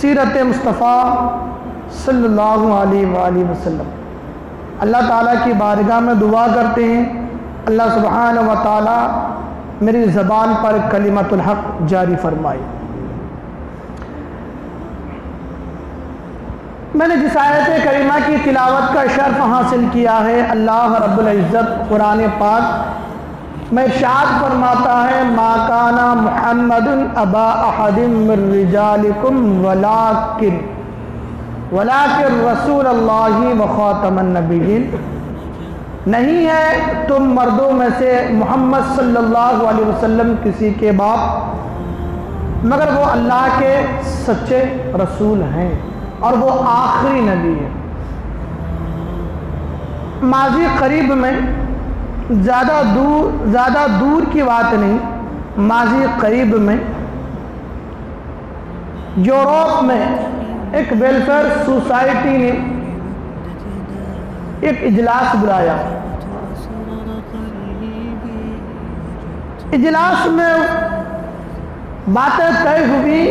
سیرت مصطفیٰ صلی اللہ علیہ وآلہ وسلم۔ اللہ تعالیٰ کی بارگاہ میں دعا کرتے ہیں اللہ سبحانہ و تعالیٰ میری زبان پر کلمۃ الحق جاری فرمائے۔ میں نے جس آیت کریمہ کی تلاوت کا شرف حاصل کیا ہے، اللہ رب العزت قرآن پاک میں ارشاد فرماتا ہے ما کان محمد ابا احد من رجالکم ولکن رسول اللہ و خاتم النبیین، نہیں ہے تم مردوں میں سے محمد صلی اللہ علیہ وسلم کسی کے باپ، مگر وہ اللہ کے سچے رسول ہیں اور وہ آخری نبی ہے۔ ماضی قریب میں زیادہ دور کی بات نہیں، ماضی قریب میں یورپ میں ایک ویلفیئر سوسائٹی نے ایک اجلاس بلایا۔ اجلاس میں باتیں طے ہوئی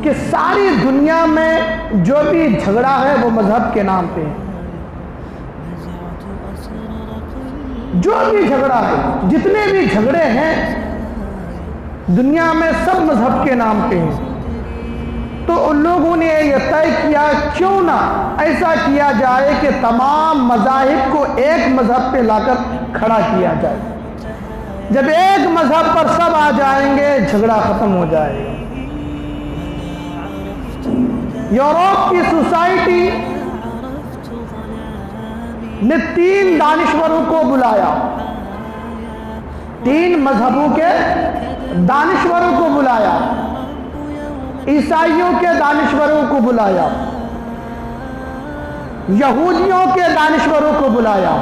کہ ساری دنیا میں جو بھی جھگڑا ہے وہ مذہب کے نام پہ ہے۔ جو بھی جھگڑا ہے، جتنے بھی جھگڑے ہیں دنیا میں سب مذہب کے نام پہ ہیں۔ تو ان لوگوں نے یہ طے کیا کیوں نہ ایسا کیا جائے کہ تمام مذاہب کو ایک مذہب پہ لا کر کھڑا کیا جائے۔ جب ایک مذہب پر سب آ جائیں گے جھگڑا ختم ہو جائے گا۔ یورپ کی سوسائٹی نے 3 دانشوروں کو بلایا، 3 مذہبوں کے دانشوروں کو بلایا، عیسائیوں کے دانشوروں کو بلایا، یہودیوں کے دانشوروں کو بلایا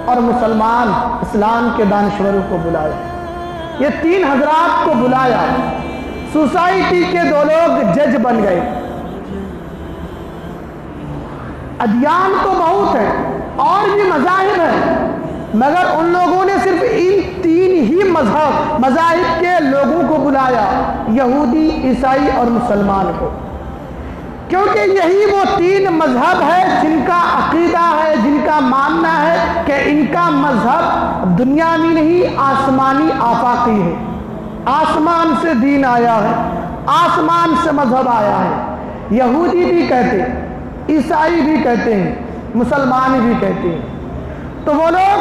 اور مسلمان اسلام کے دانشوروں کو بلایا۔ یہ 3 حضرات کو بلایا۔ سوسائٹی کے 2 لوگ جج بن گئے۔ ادیان تو بہت ہیں اور بھی مذاہب ہیں، مگر ان لوگوں نے صرف ان 3 ہی مذاہب کے لوگوں کو بلایا، یہودی، عیسائی اور مسلمان کو، کیونکہ یہی وہ 3 مذہب ہے جن کا عقیدہ ہے، جن کا ماننا ہے کہ ان کا مذہب دنیاوی نہیں آسمانی آفاقی ہے۔ آسمان سے دین آیا ہے، آسمان سے مذہب آیا ہے۔ یہودی بھی کہتے ہیں، عیسائی بھی کہتے ہیں، مسلمان بھی کہتے ہیں۔ تو وہ لوگ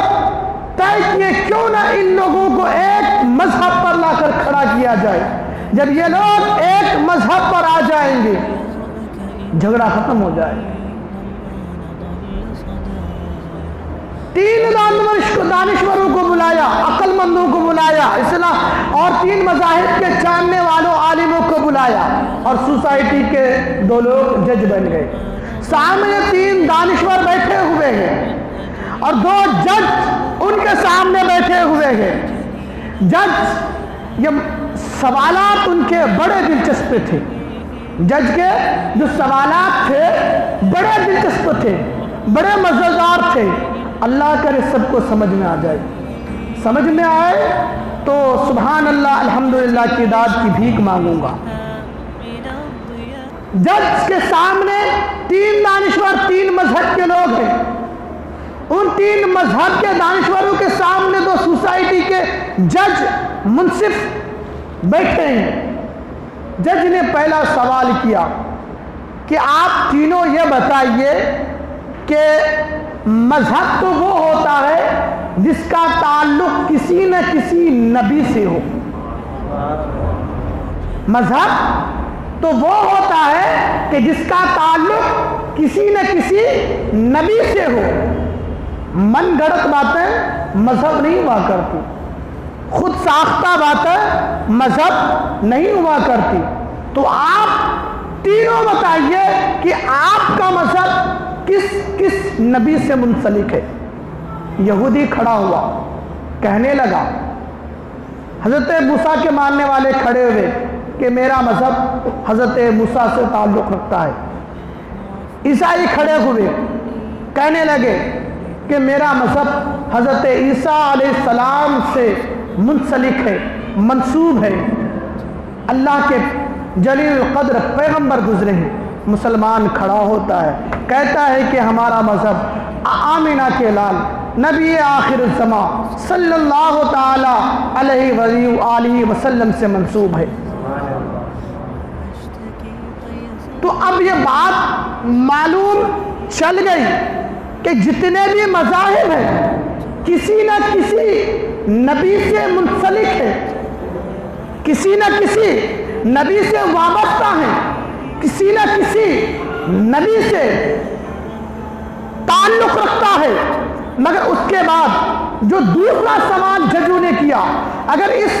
طے کیے کیوں نہ ان لوگوں کو ایک مذہب پر لا کر کھڑا کیا جائے۔ جب یہ لوگ ایک مذہب پر آ جائیں گے جھگڑا ختم ہو جائے گا۔ 3 دانشوروں کو بلایا، عقل مندوں کو بلایا، اسلام اور 3 مذاہب کے جاننے والوں عالموں کو بلایا، اور سوسائٹی کے 2 لوگ جج بن گئے۔ سامنے 3 دانشور بیٹھے ہوئے ہیں اور 2 جج ان کے سامنے بیٹھے ہوئے ہیں۔ جج یہ سوالات ان کے بڑے دلچسپ تھے، جج کے جو سوالات تھے بڑے دلچسپ تھے، بڑے مزیدار تھے۔ اللہ کرے سب کو سمجھ میں آ جائے، سمجھ میں آئے تو سبحان اللہ الحمدللہ کی داد کی بھیک مانگوں گا۔ جج کے سامنے 3 دانشور 3 مذہب کے لوگ ہیں، ان 3 مذہب کے دانشوروں کے سامنے 2 سوسائٹی کے جج منصف بیٹھے ہیں۔ جج نے پہلا سوال کیا کہ آپ تینوں یہ بتائیے کہ مذہب تو وہ ہوتا ہے جس کا تعلق کسی نہ کسی نبی سے ہو، مذہب تو وہ ہوتا ہے کہ جس کا تعلق کسی نہ کسی نبی سے ہو۔ من گھڑت باتیں مذہب نہیں ہوا کرتی، خود ساختہ باتیں مذہب نہیں ہوا کرتی۔ تو آپ تینوں بتائیے کہ آپ کا مذہب کس نبی سے منسلک ہے۔ یہودی کھڑا ہوا، کہنے لگا، حضرت موسیٰ کے ماننے والے کھڑے ہوئے کہ میرا مذہب حضرت موسیٰ سے تعلق رکھتا ہے۔ عیسائی کھڑے ہوئے، کہنے لگے کہ میرا مذہب حضرت عیسیٰ علیہ السلام سے منسلک ہے، منسوب ہے، اللہ کے جلیل القدر پیغمبر گزرے ہیں۔ مسلمان کھڑا ہوتا ہے، کہتا ہے کہ ہمارا مذہب آمینہ کے لال نبی آخر الزمان صلی اللہ تعالی علیہ وآلہ وسلم سے منسوب ہے۔ تو اب یہ بات معلوم چل گئی کہ جتنے بھی مذاہب ہیں کسی نہ کسی نبی سے منسلک ہے، کسی نہ کسی نبی سے وابستہ ہیں، کسی نہ کسی نبی سے تعلق رکھتا ہے۔ مگر اس کے بعد جو دوسرا سوال ججوں نے کیا، اگر اس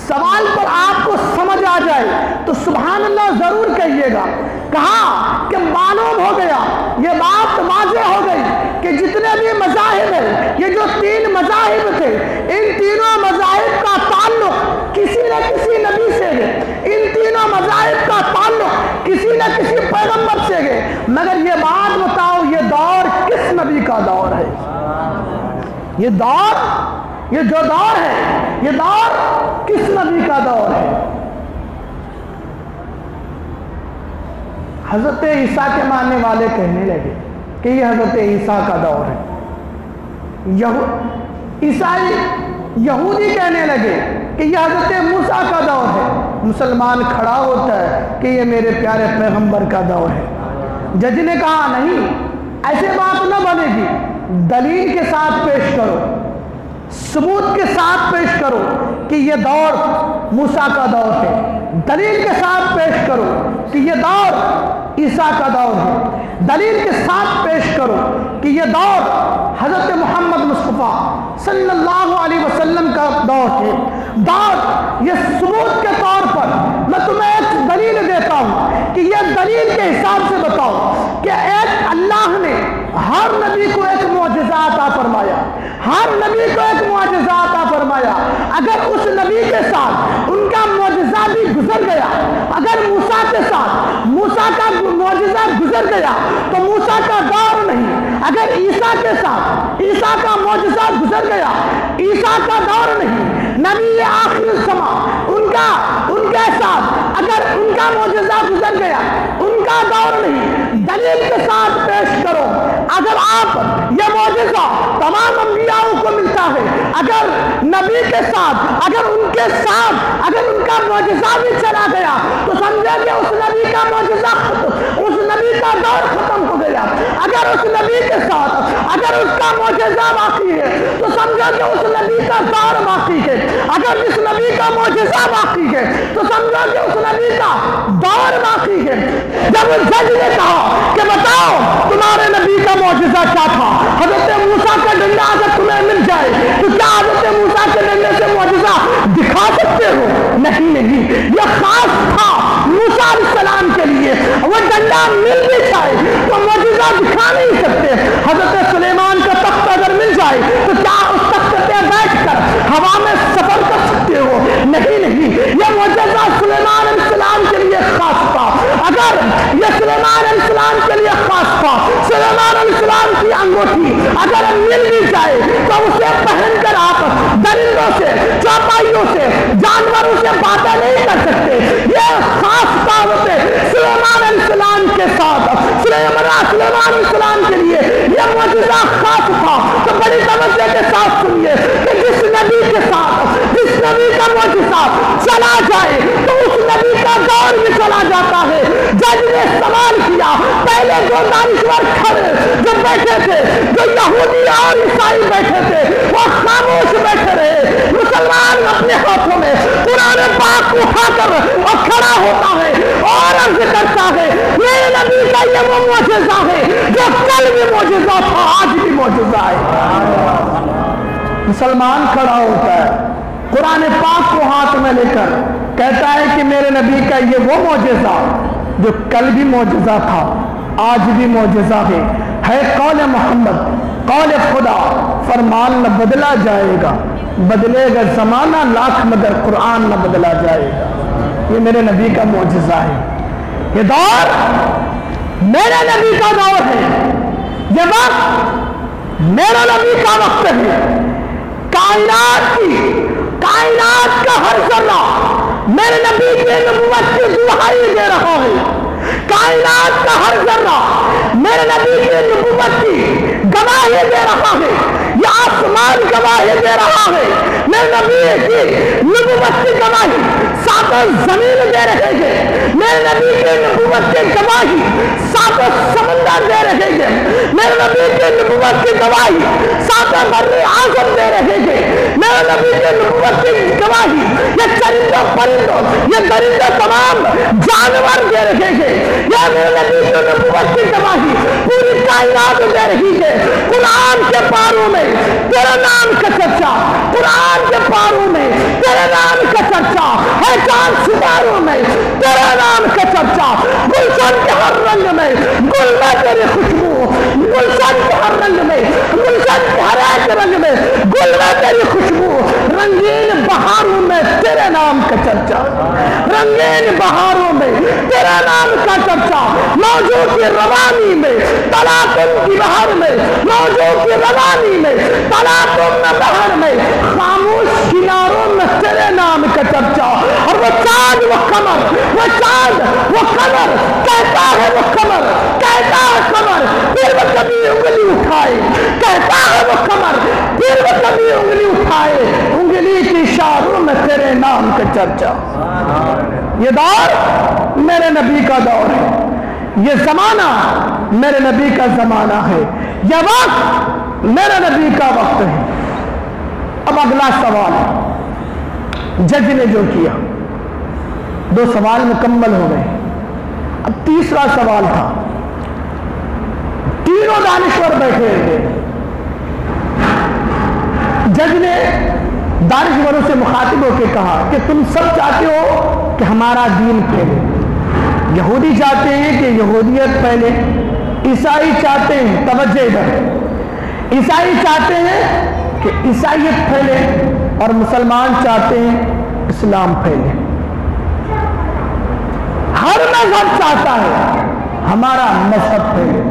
سوال پر آپ کو سمجھ آ جائے تو سبحان اللہ ضرور کہیے گا۔ کہا کہ معلوم ہو گیا، یہ بات واضح ہو گئی کہ جتنے بھی مذاہب ہیں، یہ جو 3 مذاہب تھے، ان تینوں مذاہب کا تعلق کسی نہ کسی نبی سے ہے، ان تینوں مذاہب کا تعلق کسی نہ کسی پیغمبر سے ہے۔ مگر یہ بات بتاؤ، یہ دور کس نبی کا دور ہے؟ یہ دور، یہ جو دور ہے، یہ دور کس نبی کا دور ہے؟ حضرت عیسیٰ کے ماننے والے کہنے لگے کہ یہ حضرت عیسیٰ کا دور ہے۔ عیسائی یہودی کہنے لگے کہ یہ حضرت موسیٰ کا دور ہے۔ مسلمان کھڑا ہوتا ہے کہ یہ میرے پیارے پیغمبر کا دور ہے۔ جج نے کہا نہیں، ایسے بات نہ بنے گی، دلیل کے ساتھ پیش کرو، ثبوت کے ساتھ پیش کرو کہ یہ دور موسیٰ کا دور ہے، دلیل کے ساتھ پیش کرو کہ یہ دور عیسیٰ کا دور ہے، دلیل کے ساتھ پیش کرو کہ یہ دور حضرت محمد مصطفیٰ صلی اللہ علیہ وسلم کا دور ہے۔ دور یہ ثبوت کے طور پر میں تمہیں ایک دلیل دیتا ہوں کہ یہ دلیل کے حساب سے بتاؤ کہ ایک اللہ نے ہر نبی کو ایک معجزہ عطا فرمایا، ہر نبی کو ایک معجزہ عطا فرمایا۔ اگر اس نبی کے ساتھ ان کا معجزہ بھی گزر گیا، اگر موسیٰ کے ساتھ موسیٰ کا معجزہ گزر گیا تو موسیٰ کا دور نہیں، اگر عیسیٰ کے ساتھ عیسیٰ کا معجزہ گزر گیا، عیسیٰ کا دور نہیں۔ نبی آخر الزمان ان کے ساتھ اگر ان کا معجزہ گزر گیا، ان کا دور نہیں۔ دلیل کے ساتھ پیش کرو۔ اگر آپ یہ معجزہ تمام انبیاء کو ملتا ہے، اگر نبی کے ساتھ اگر ان کا معجزہ بھی چلا گیا تو سمجھے کہ اس نبی کا معجزہ اس نبی کا دور ختم ہو گیا۔ اگر اس نبی کے ساتھ اگر اس کا معجزہ باقی ہے تو سمجھو کہ اس نبی کا دور باقی ہے۔ اگر اس نبی کا معجزہ باقی ہے تو سمجھو کہ اس نبی کا دور باقی ہے۔ جب جج نے کہا کہ بتاؤ تمہارے نبی کا معجزہ کیا تھا، حضرت موسیٰ کا ڈنڈا اگر تمہیں مل جائے تو کیا حضرت موسیٰ کے ڈنڈے سے معجزہ دکھا سکتے ہو؟ نہیں، یہ خاص تھا موسیٰ علیہ السلام کے لیے، وہ ڈنڈا مل بھی جائے تو معجزہ دکھا نہیں سکتے۔ حضرت سلیمان کا تخت اگر مل جائے تو کیا اس تخت پہ بیٹھ کر ہوا میں سفر کر سکتے ہو؟ نہیں، یہ معجزہ سلیمان علیہ السلام کے لیے خاص تھا۔ اگر یہ سلیمان علیہ السلام کے لیے خاص تھا، سلیمان علیہ السلام کی انگوٹھی اگر مل بھی جائے تو اسے پہن کر آپ درندوں سے، چوپائیوں سے، جانوروں سے باتیں نہیں کر سکتے۔ یہ خاص دعوت سلیمان علیہ السلام کے ساتھ سلیمان علیہ السلام کے لیے یہ معجزہ خاص تھا۔ تو بڑی توجہ کے ساتھ سنیے کہ جس نبی کے ساتھ جس نبی کا معجزہ چلا جائے تو اس نبی کا دور بھی چلا جاتا ہے۔ جج نے سوال کیا، پہلے جو دانشور کھڑے جو بیٹھے تھے، جو یہودی اور عیسائی بیٹھے تھے، وہ خاموش بیٹھے رہے۔ مسلمان اپنے ہاتھوں میں قرآن پاک اٹھا کر اور کھڑا ہوتا ہے اور عرض کرتا ہے میرے نبی کا یہ وہ معجزہ ہے جو کل بھی معجزہ تھا، آج بھی معجزہ ہے۔ مسلمان کھڑا ہوتا ہے، قرآن پاک کو ہاتھ میں لے کر کہتا ہے کہ میرے نبی کا یہ وہ معجزہ جو کل بھی معجزہ تھا، آج بھی معجزہ ہے قول محمد، قول خدا، فرمان نہ بدلا جائے گا، بدلے گا زمانہ لاکھ مگر قرآن نہ بدلا جائے گا۔ یہ میرے نبی کا معجزہ ہے، یہ دور میرے نبی کا دور ہے، یہ وقت میرے نبی کا وقت ہے۔ کائنات کا ہر ذرہ میرے نبی کی نبوت کی دہائی دے رہا ہے۔ کائنات کا ہر ذرہ میرے نبی کی نبوت کی گواہی دے رہا ہے، یہ آسمان گواہی دے رہا ہے، میرے نبی کی نبوت کی گواہی ساتوں زمین دے رہے گے، میرے نبی کی نبوت کی گواہی ساتوں سمندر دے رہے گے، میرے نبی کی نبوت کی گواہی ساتوں بر اعظم دے رہے گے، میرے نبی کی نبوت کی گواہی یہ چرندوں پرندوں یہ درندوں تمام جانور دے رہے گے، یہ میرے نبی کی نبوت کی گواہی پوری کائنات دے رہی ہے۔ قرآن کے پاروں میں تیرے نام کا چرچا، قرآن کے پاروں میں تیرے نام کا چرچا ہے، چاند ستاروں میں تیرے نام کا چرچا، گلشن کے ہر رنگ میں گل میں تیری خوشبو، گلشن کے ہر رنگ میں گلشن کے ہر ایک رنگ میں گل میں تیری خوشبو، رنگین بہاروں میں تیرے نام کا چرچا، رنگین بہاروں میں تیرے نام کا چرچا، موجوں کی روانی میں تلاقم کی بہار میں، موجوں کی روانی میں تلاقم میں بہار میں، خاموش کناروں میں تیرے نام کا چرچا، اور وہ چاند وہ قمر، وہ چاند وہ قمر کہتا ہے، وہ قمر کہتا ہے، قمر پھر وہ کبھی انگلی اٹھائے، کہتا ہے وہ قمر پھر وہ کبھی انگلی اٹھائے، انگلی کی اشاروں میں تیرے نام کا چرچا۔ یہ دور میرے نبی کا دور ہے، یہ زمانہ میرے نبی کا زمانہ ہے، یہ وقت میرے نبی کا وقت ہے۔ اب اگلا سوال جج نے جو کیا، 2 سوال مکمل ہو گئے، اب تیسرا سوال تھا۔ تینوں دانشور بیٹھے تھے، جج نے دانشوروں سے مخاطب ہو کے کہا کہ تم سب چاہتے ہو کہ ہمارا دین پھیلے، یہودی چاہتے ہیں کہ یہودیت پھیلے، عیسائی چاہتے ہیں، توجہ ادھر، عیسائی چاہتے ہیں کہ عیسائیت پھیلے، اور مسلمان چاہتے ہیں اسلام پھیلے۔ ہر مذہب چاہتا ہے ہمارا مذہب پھیلے۔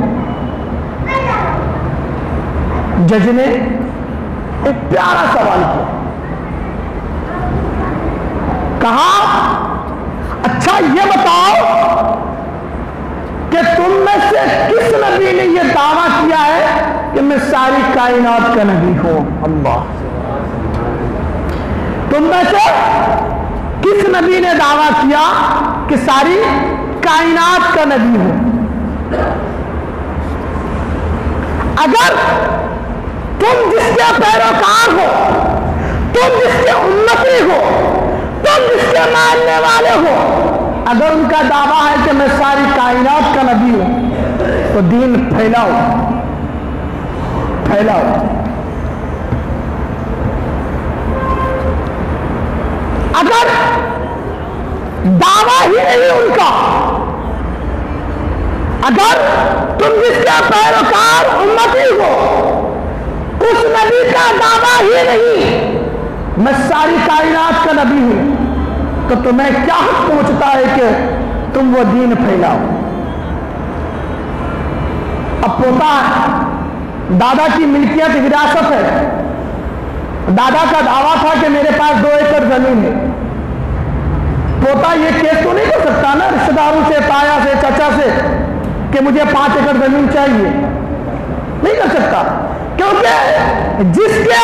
جج نے ایک پیارا سوال کیا، کہا اچھا یہ بتاؤ کہ تم میں سے کس نبی نے یہ دعویٰ کیا ہے کہ میں ساری کائنات کا نبی ہوں؟ اللہ، تم میں سے کس نبی نے دعویٰ کیا کہ ساری کائنات کا نبی ہوں؟ اگر تم جس کے پیروکار ہو، تم جس کے امتی ہو، تم جس کے ماننے والے ہو، اگر ان کا دعویٰ ہے کہ میں ساری کائنات کا نبی ہوں تو دین پھیلاؤ، پھیلاؤ۔ اگر دعویٰ ہی نہیں ان کا، اگر تم جس کے پیروکار امتی ہو، اس نبی کا دعویٰ ہی نہیں میں ساری کائنات کا نبی ہوں، تو تمہیں کیا حق پہنچتا ہے کہ تم وہ دین پھیلاؤ؟ اب پوتا دادا کی ملکیت وراثت ہے، دادا کا دعویٰ تھا کہ میرے پاس 2 ایکڑ زمین ہے، پوتا یہ کیس تو نہیں کر سکتا نا رشتہ داروں سے، تایا سے، چچا سے کہ مجھے 5 ایکڑ زمین چاہیے، نہیں کر سکتا، کیونکہ جس کے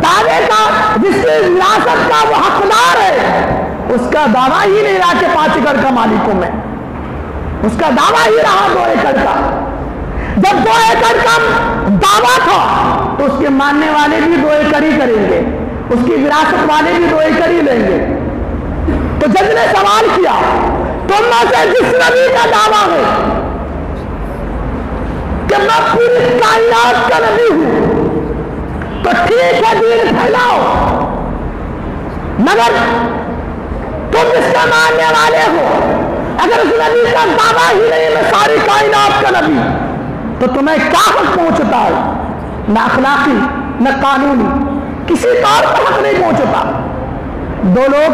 دعوے کا، جس کی وراثت کا وہ حقدار ہے، اس کا دعویٰ ہی نہیں رہا کہ 5 ایکڑ کا مالک ہوں میں، اس کا دعویٰ ہی رہا 2 ایکڑ کا۔ جب 2 ایکڑ کا دعویٰ تھا تو اس کے ماننے والے بھی 2 ایکڑ ہی کریں گے، اس کی وراثت والے بھی 2 ایکڑ ہی لیں گے۔ تو جج نے سوال کیا، تم میں سے جس نبی کا دعویٰ ہے کہ میں پوری کائنات کا نبی ہوں تو ٹھیک ہے دین پھیلاؤ، مگر تم جس کا ماننے والے ہو، اگر اس نبی کا دعویٰ ہی نہیں میں ساری کائنات کا نبی، تو تمہیں کیا حق پہنچتا ہے؟ نہ اخلاقی نہ قانونی، کسی طور پر حق نہیں پہنچتا۔ 2 لوگ،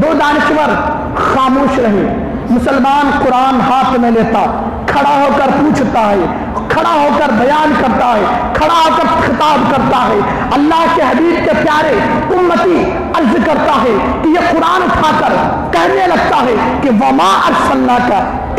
2 دانشور خاموش رہے۔ مسلمان قرآن ہاتھ میں لیتا، کھڑا ہو کر پوچھتا ہے، کھڑا ہو کر بیان کرتا ہے، کھڑا ہو کر خطاب کرتا ہے۔ اللہ کے حبیب کے پیارے امتی عرض کرتا ہے کہ یہ قرآن اٹھا کر کہنے لگتا ہے کہ وما ارسلناک